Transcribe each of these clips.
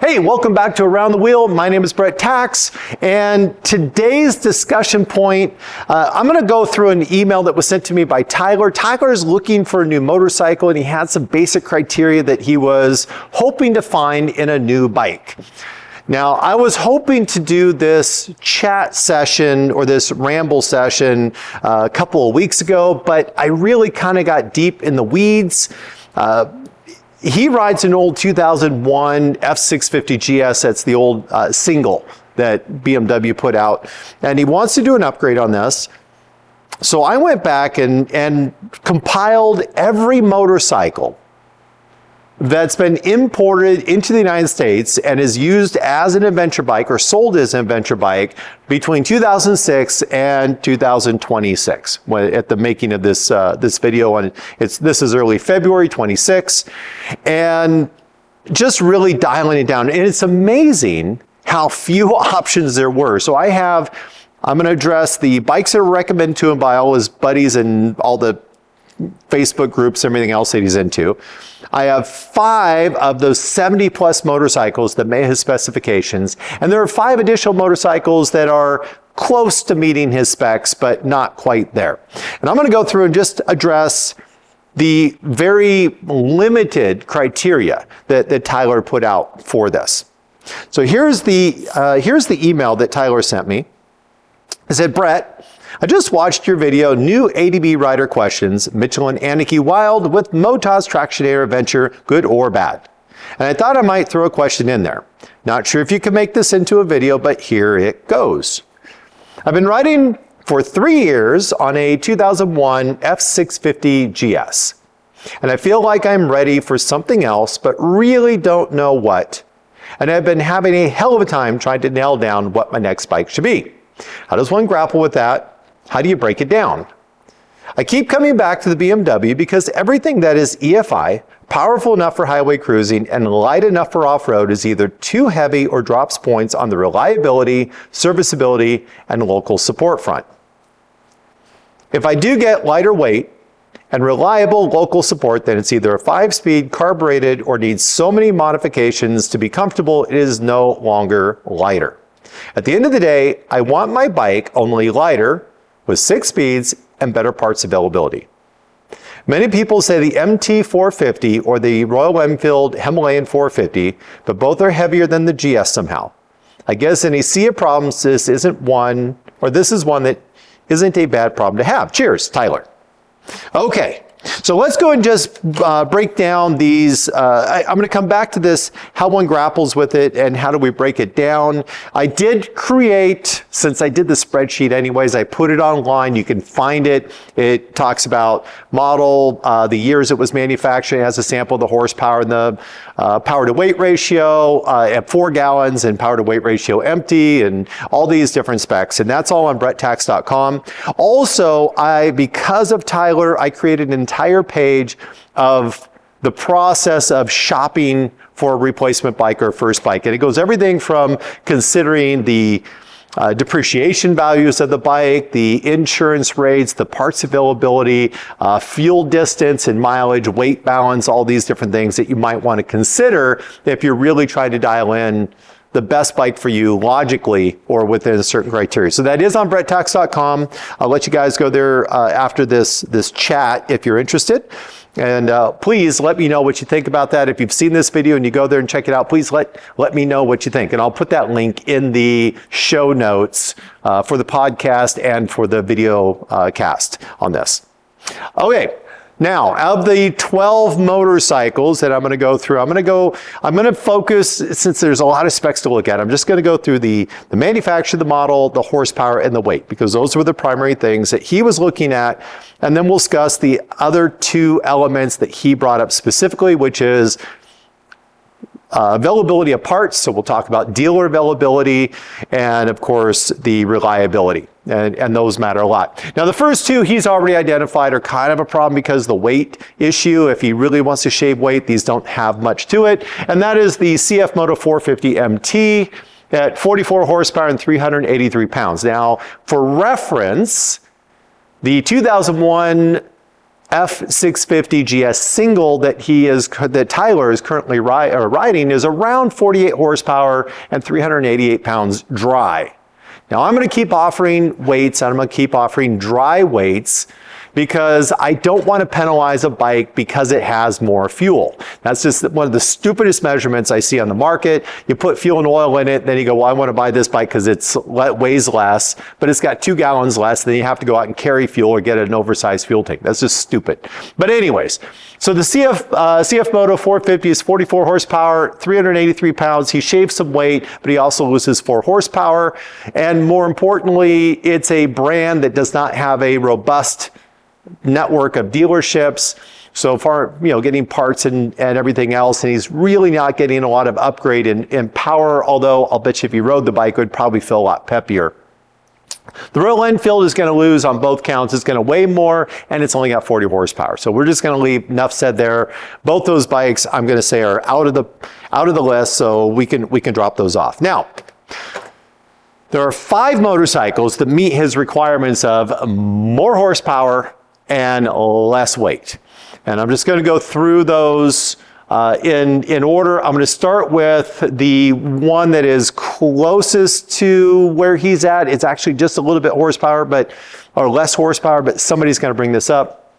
Hey, welcome back to Around the Wheel. My name is Brett Tkacs, and today's discussion point, I'm going to go through an email that was sent to me by Tyler. Tyler is looking for a new motorcycle, and he had some basic criteria that he was hoping to find in a new bike. Now, I was hoping to do this chat session or this ramble session a couple of weeks ago, but I really kind of got deep in the weeds. He rides an old 2001 F650GS. That's the old single that BMW put out, and he wants to do an upgrade on this. So I went back and compiled every motorcycle that's been imported into the United States and is used as an adventure bike or sold as an adventure bike between 2006 and 2026 at the making of this this video. And this is early February 26, and just really dialing it down. And it's amazing how few options there were. So I'm going to address the bikes that are recommended to him by all his buddies and all the Facebook groups, everything else that he's into. I have 5 of those 70 plus motorcycles that meet his specifications, and there are 5 additional motorcycles that are close to meeting his specs, but not quite there. And I'm going to go through and just address the very limited criteria that Tyler put out for this. So here's the email that Tyler sent me. He said, Brett, I just watched your video, New ADB Rider Questions, Michelin Anarchy Wild with Motos Tractionator Adventure, good or bad? And I thought I might throw a question in there. Not sure if you can make this into a video, but here it goes. I've been riding for 3 years on a 2001 F650GS, and I feel like I'm ready for something else, but really don't know what. And I've been having a hell of a time trying to nail down what my next bike should be. How does one grapple with that? How do you break it down? I keep coming back to the BMW because everything that is EFI, powerful enough for highway cruising, and light enough for off-road is either too heavy or drops points on the reliability, serviceability, and local support front. If I do get lighter weight and reliable local support, then it's either a 5-speed carbureted or needs so many modifications to be comfortable it is no longer lighter. At the end of the day, I want my bike only lighter, with 6 speeds and better parts availability. Many people say the MT450 or the Royal Enfield Himalayan 450, but both are heavier than the GS somehow. I guess in a sea of problems, this is one that isn't a bad problem to have. Cheers, Tyler. Okay. So let's go and just break down these. I'm going to come back to this, how one grapples with it and how do we break it down. I did create, since I did the spreadsheet anyways, I put it online. You can find it. It talks about model, the years it was manufactured, it has a sample of the horsepower and the power to weight ratio at 4 gallons and power to weight ratio empty and all these different specs. And that's all on bretttkacs.com. Also, because of Tyler, I created an entire page of the process of shopping for a replacement bike or first bike. And it goes everything from considering the depreciation values of the bike, the insurance rates, the parts availability, fuel distance and mileage, weight balance, all these different things that you might want to consider if you're really trying to dial in the best bike for you logically or within a certain criteria. So that is on bretttkacs.com. I'll let you guys go there after this chat if you're interested. And please let me know what you think about that. If you've seen this video and you go there and check it out, please let me know what you think. And I'll put that link in the show notes for the podcast and for the video cast on this. Okay. Now, of the 12 motorcycles that I'm going to go through, I'm going to focus, since there's a lot of specs to look at, I'm just going to go through the manufacturer, the model, the horsepower, and the weight, because those were the primary things that he was looking at. And then we'll discuss the other 2 elements that he brought up specifically, which is availability of parts. So we'll talk about dealer availability and, of course, the reliability. And those matter a lot. Now, the first 2 he's already identified are kind of a problem because the weight issue. If he really wants to shave weight, these don't have much to it. And that is the CFMoto 450 MT at 44 horsepower and 383 pounds. Now, for reference, the 2001 F650GS single that Tyler is currently riding is around 48 horsepower and 388 pounds dry. Now I'm going to keep offering weights, and I'm going to keep offering dry weights because I don't want to penalize a bike because it has more fuel. That's just one of the stupidest measurements I see on the market. You put fuel and oil in it, then you go, well, I want to buy this bike because it weighs less, but it's got 2 gallons less, then you have to go out and carry fuel or get an oversized fuel tank. That's just stupid. But anyways, so the CFMoto 450 is 44 horsepower, 383 pounds. He shaves some weight, but he also loses 4 horsepower. And more importantly, it's a brand that does not have a robust network of dealerships so far, getting parts and everything else, and he's really not getting a lot of upgrade in power, although I'll bet you if you rode the bike, it would probably feel a lot peppier. The Royal Enfield is going to lose on both counts. It's going to weigh more, and it's only got 40 horsepower. So we're just going to leave, enough said there. Both those bikes, I'm going to say, are out of the list, so we can drop those off. Now, there are 5 motorcycles that meet his requirements of more horsepower and less weight. And I'm just going to go through those in order. I'm going to start with the one that is closest to where he's at. It's actually just a little bit or less horsepower, but somebody's going to bring this up.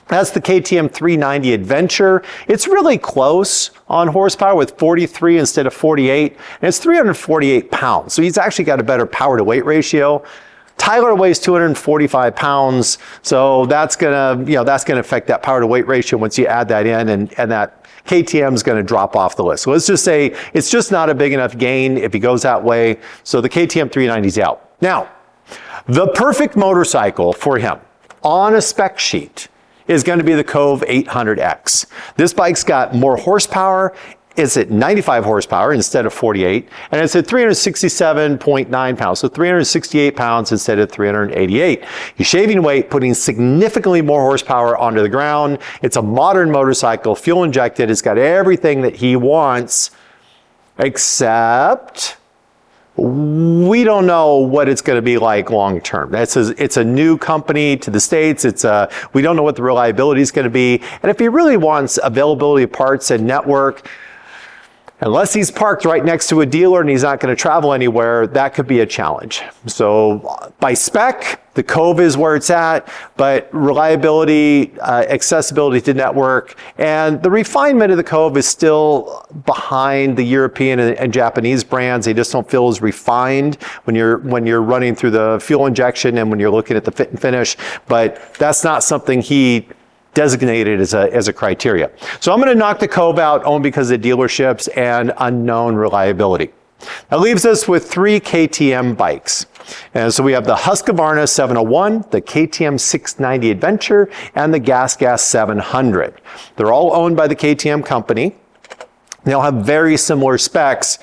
That's the KTM 390 Adventure. It's really close on horsepower with 43 instead of 48, and it's 348 pounds. So he's actually got a better power to weight ratio. Tyler weighs 245 pounds, so that's gonna affect that power to weight ratio once you add that in, and that KTM is gonna drop off the list. So let's just say it's just not a big enough gain if he goes that way. So the KTM 390 is out. Now, the perfect motorcycle for him on a spec sheet is going to be the Cove 800X. This bike's got more horsepower. It's at 95 horsepower instead of 48, and it's at 367.9 pounds, so 368 pounds instead of 388. He's shaving weight, putting significantly more horsepower onto the ground. It's a modern motorcycle, fuel injected. It's got everything that he wants, except we don't know what it's going to be like long term. It's a new company to the States. We don't know what the reliability is going to be, and if he really wants availability of parts and network, unless he's parked right next to a dealer and he's not going to travel anywhere, that could be a challenge. So by spec, the Cove is where it's at, but reliability, accessibility to network, and the refinement of the Cove is still behind the European and Japanese brands. They just don't feel as refined when you're running through the fuel injection and when you're looking at the fit and finish, but that's not something he designated as a criteria. So I'm going to knock the Cove out only because of the dealerships and unknown reliability. That leaves us with 3 KTM bikes. And so we have the Husqvarna 701, the KTM 690 Adventure, and the Gas 700. They're all owned by the KTM company. They'll have very similar specs,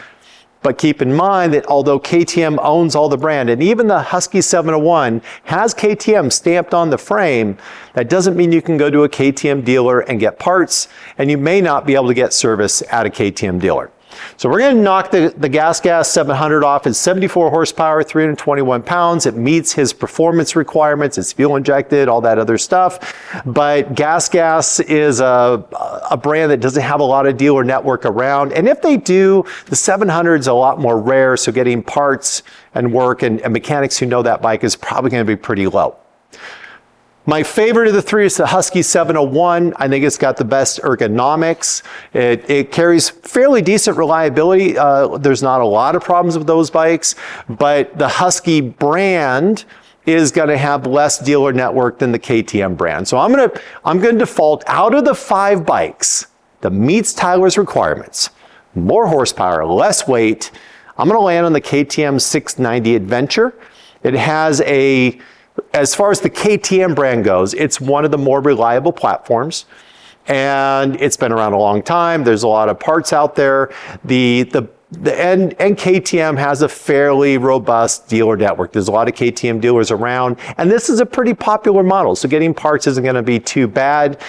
but keep in mind that although KTM owns all the brand, and even the Husky 701 has KTM stamped on the frame, that doesn't mean you can go to a KTM dealer and get parts, and you may not be able to get service at a KTM dealer. So we're going to knock the Gas 700 off. It's 74 horsepower, 321 pounds. It meets his performance requirements. It's fuel injected, all that other stuff. But Gas is a brand that doesn't have a lot of dealer network around. And if they do, the 700 is a lot more rare. So getting parts and work and mechanics who know that bike is probably going to be pretty low. My favorite of the 3 is the Husky 701. I think it's got the best ergonomics. It carries fairly decent reliability. There's not a lot of problems with those bikes, but the Husky brand is going to have less dealer network than the KTM brand. So I'm going to default out of the 5 bikes that meets Tyler's requirements. More horsepower, less weight. I'm going to land on the KTM 690 Adventure. It has as far as the KTM brand goes, it's one of the more reliable platforms, and it's been around a long time. There's a lot of parts out there. And KTM has a fairly robust dealer network. There's a lot of KTM dealers around, and this is a pretty popular model, so getting parts isn't going to be too bad.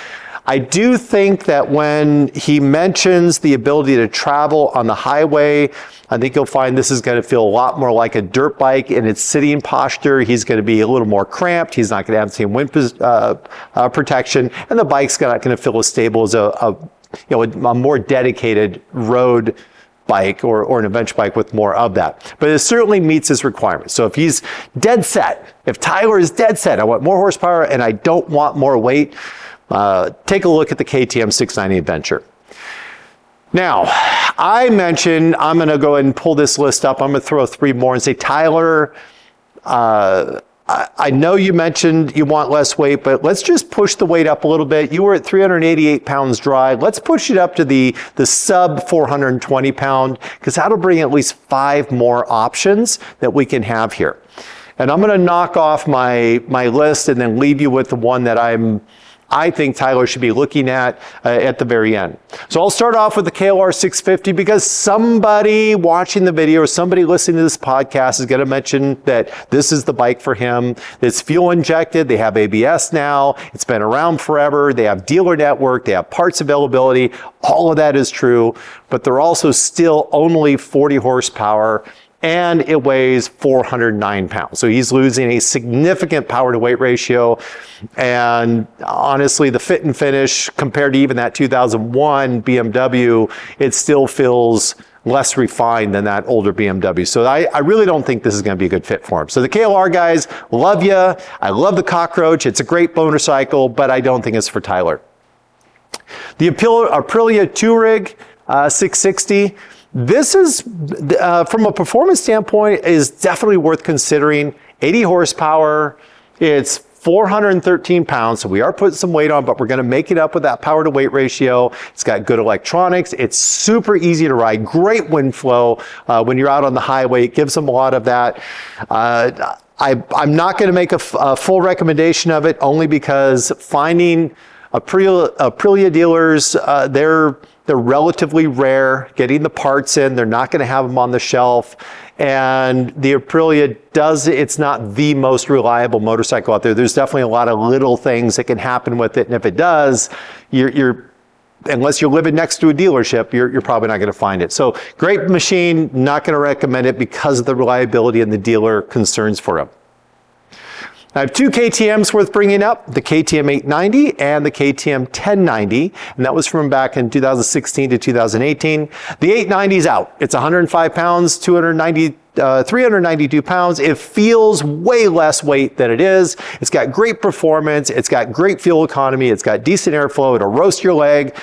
I do think that when he mentions the ability to travel on the highway, I think you'll find this is going to feel a lot more like a dirt bike in its sitting posture. He's going to be a little more cramped. He's not going to have the same wind protection, and the bike's not going to feel as stable as a more dedicated road bike or an adventure bike with more of that. But it certainly meets his requirements. So if he's dead set, if Tyler is dead set, I want more horsepower and I don't want more weight, take a look at the KTM 690 Adventure. Now, I mentioned, I'm going to go ahead and pull this list up. I'm going to throw 3 more and say, Tyler, I know you mentioned you want less weight, but let's just push the weight up a little bit. You were at 388 pounds dry. Let's push it up to the sub 420 pound, because that'll bring at least 5 more options that we can have here. And I'm going to knock off my list and then leave you with the one that I think Tyler should be looking at the very end. So I'll start off with the KLR 650, because somebody watching the video or somebody listening to this podcast is going to mention that this is the bike for him. It's fuel injected. They have ABS now. It's been around forever. They have dealer network. They have parts availability. All of that is true, but they're also still only 40 horsepower. And it weighs 409 pounds. So he's losing a significant power to weight ratio. And honestly, the fit and finish compared to even that 2001 BMW, it still feels less refined than that older BMW. So I really don't think this is going to be a good fit for him. So the KLR guys, love you. I love the Cockroach. It's a great motorcycle, but I don't think it's for Tyler. The Aprilia Tuareg 660. This is, from a performance standpoint, is definitely worth considering. 80 horsepower, it's 413 pounds, so we are putting some weight on, but we're gonna make it up with that power to weight ratio. It's got good electronics. It's super easy to ride, great wind flow when you're out on the highway. It gives them a lot of that. I'm not gonna make a full recommendation of it, only because finding Aprilia dealers, they're relatively rare. Getting the parts in, they're not going to have them on the shelf. And the Aprilia it's not the most reliable motorcycle out there. There's definitely a lot of little things that can happen with it. And if it does, unless you're living next to a dealership, you're probably not going to find it. So great machine, not going to recommend it because of the reliability and the dealer concerns for it. I have 2 KTMs worth bringing up, the KTM 890 and the KTM 1090, and that was from back in 2016 to 2018. The 890 is out. It's 105 pounds, 392 pounds. It feels way less weight than it is. It's got great performance. It's got great fuel economy. It's got decent airflow. It'll roast your leg.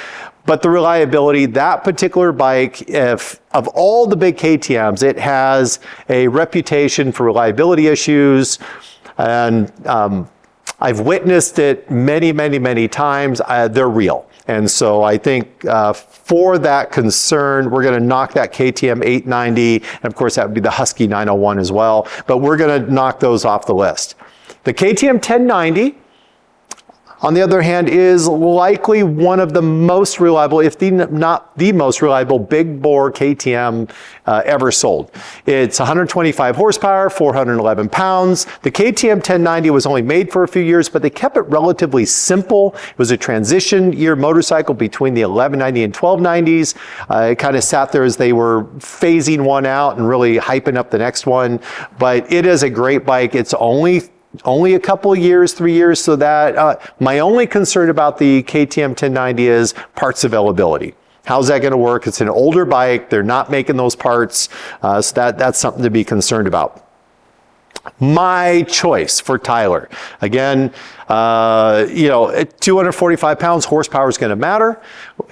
But the reliability, that particular bike, of all the big KTMs, it has a reputation for reliability issues. And I've witnessed it many, many, many times. They're real. And so I think for that concern, we're going to knock that KTM 890. And of course, that would be the Husky 901 as well. But we're going to knock those off the list. The KTM 1090, on the other hand, is likely one of the most reliable, if not the most reliable, big bore KTM ever sold. It's 125 horsepower, 411 pounds. The KTM 1090 was only made for a few years, but they kept it relatively simple. It was a transition year motorcycle between the 1190 and 1290s. It kind of sat there as they were phasing one out and really hyping up the next one. But it is a great bike. It's only a couple of years, 3 years, so that my only concern about the KTM 1090 is parts availability. How's that going to work? It's an older bike. They're not making those parts, so that's something to be concerned about. My choice for Tyler. Again, 245 pounds, horsepower is going to matter.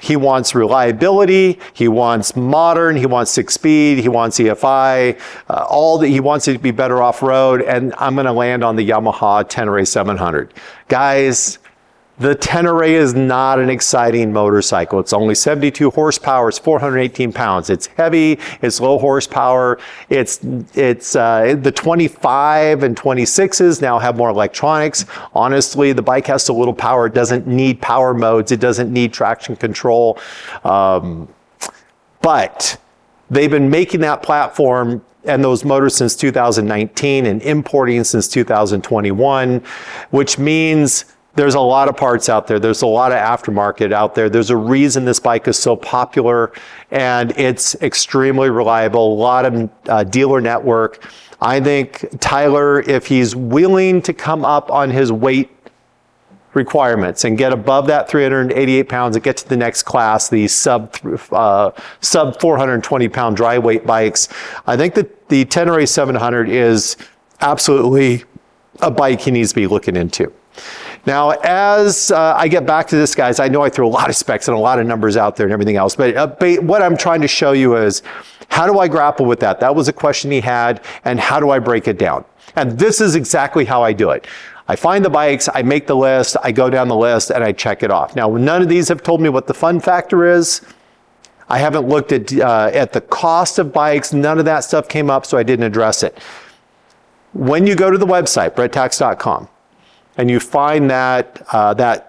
He wants reliability. He wants modern. He wants 6-speed. He wants EFI. He wants it to be better off-road. And I'm going to land on the Yamaha Tenere 700. Guys, the Tenere is not an exciting motorcycle. It's only 72 horsepower. It's 418 pounds. It's heavy. It's low horsepower. It's the 25 and 26s now have more electronics. Honestly, the bike has so little power. It doesn't need power modes. It doesn't need traction control. But they've been making that platform and those motors since 2019 and importing since 2021, which means there's a lot of parts out there. There's a lot of aftermarket out there. There's a reason this bike is so popular, and it's extremely reliable. A lot of dealer network. I think Tyler, if he's willing to come up on his weight requirements and get above that 388 pounds and get to the next class, the sub 420 pound dry weight bikes, I think that the Tenere 700 is absolutely a bike he needs to be looking into. Now, as I get back to this, guys, I know I threw a lot of specs and a lot of numbers out there and everything else, but what I'm trying to show you is, how do I grapple with that? That was a question he had, and how do I break it down? And this is exactly how I do it. I find the bikes, I make the list, I go down the list, and I check it off. Now, none of these have told me what the fun factor is. I haven't looked at the cost of bikes. None of that stuff came up, so I didn't address it. When you go to the website, bretttkacs.com, and you find that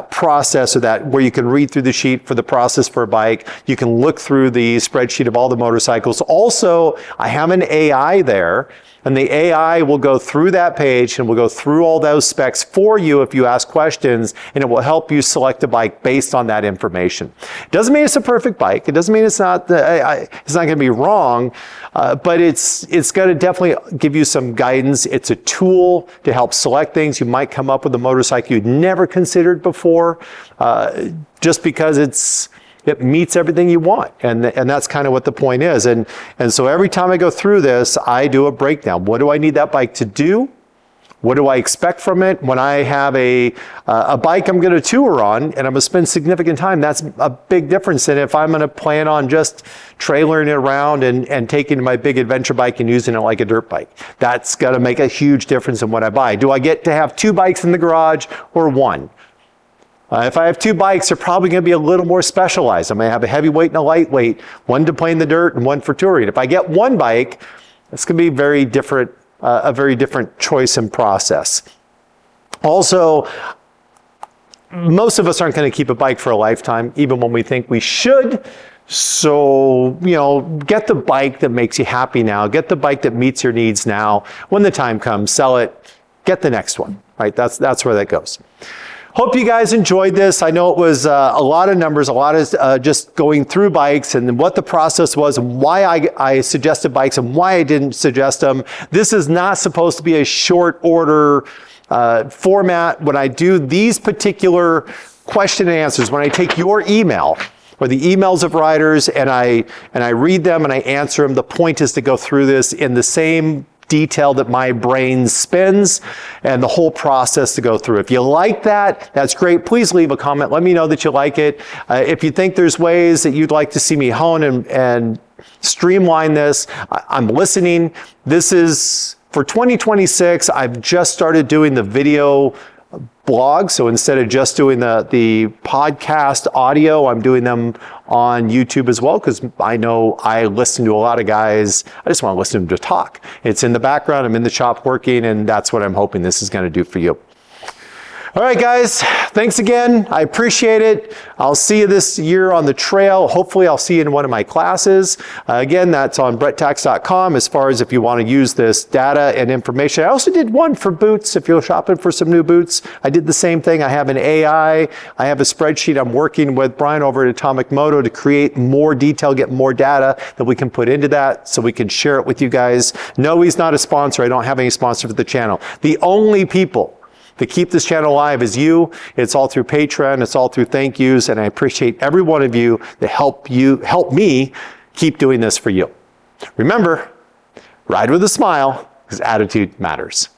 process, or that where you can read through the sheet for the process for a bike, you can look through the spreadsheet of all the motorcycles. Also, I have an AI there, and the AI will go through that page and will go through all those specs for you if you ask questions, and it will help you select a bike based on that information. It doesn't mean it's a perfect bike. It doesn't mean it's not going to be wrong, but it's going to definitely give you some guidance. It's a tool to help select things. You might come up with a motorcycle you'd never considered before, just because it meets everything you want. And that's kind of what the point is. And so every time I go through this, I do a breakdown. What do I need that bike to do? What do I expect from it? When I have a bike I'm going to tour on and I'm going to spend significant time, that's a big difference than if I'm going to plan on just trailering it around and taking my big adventure bike and using it like a dirt bike. That's going to make a huge difference in what I buy. Do I get to have 2 bikes in the garage or 1? If I have 2 bikes, they're probably going to be a little more specialized. I'm going to have a heavyweight and a lightweight, one to play in the dirt and one for touring. If I get 1 bike, it's going to be very different, a very different choice and process. Also, most of us aren't going to keep a bike for a lifetime, even when we think we should. So, get the bike that makes you happy now. Get the bike that meets your needs now. When the time comes, sell it, get the next one, right? That's where that goes. Hope you guys enjoyed this. I know it was a lot of numbers, a lot of just going through bikes and what the process was and why I suggested bikes and why I didn't suggest them. This is not supposed to be a short order format. When I do these particular question and answers, when I take your email or the emails of riders and I read them and I answer them, the point is to go through this in the same detail that my brain spins and the whole process to go through. If you like that, that's great. Please leave a comment. Let me know that you like it. If you think there's ways that you'd like to see me hone and streamline this, I'm listening. This is for 2026. I've just started doing the video blog. So instead of just doing the podcast audio, I'm doing them on YouTube as well, because I know I listen to a lot of guys. I just want to listen to them to talk. It's in the background. I'm in the shop working, and that's what I'm hoping this is going to do for you. All right, guys, thanks again. I appreciate it. I'll see you this year on the trail. Hopefully, I'll see you in one of my classes. Again, that's on bretttkacs.com as far as if you want to use this data and information. I also did one for boots. If you're shopping for some new boots, I did the same thing. I have an AI. I have a spreadsheet. I'm working with Brian over at CFMoto to create more detail, get more data that we can put into that so we can share it with you guys. No, he's not a sponsor. I don't have any sponsor for the channel. The only people to keep this channel alive is you. It's all through Patreon. It's all through thank yous. And I appreciate every one of you that help me keep doing this for you. Remember, ride with a smile, because attitude matters.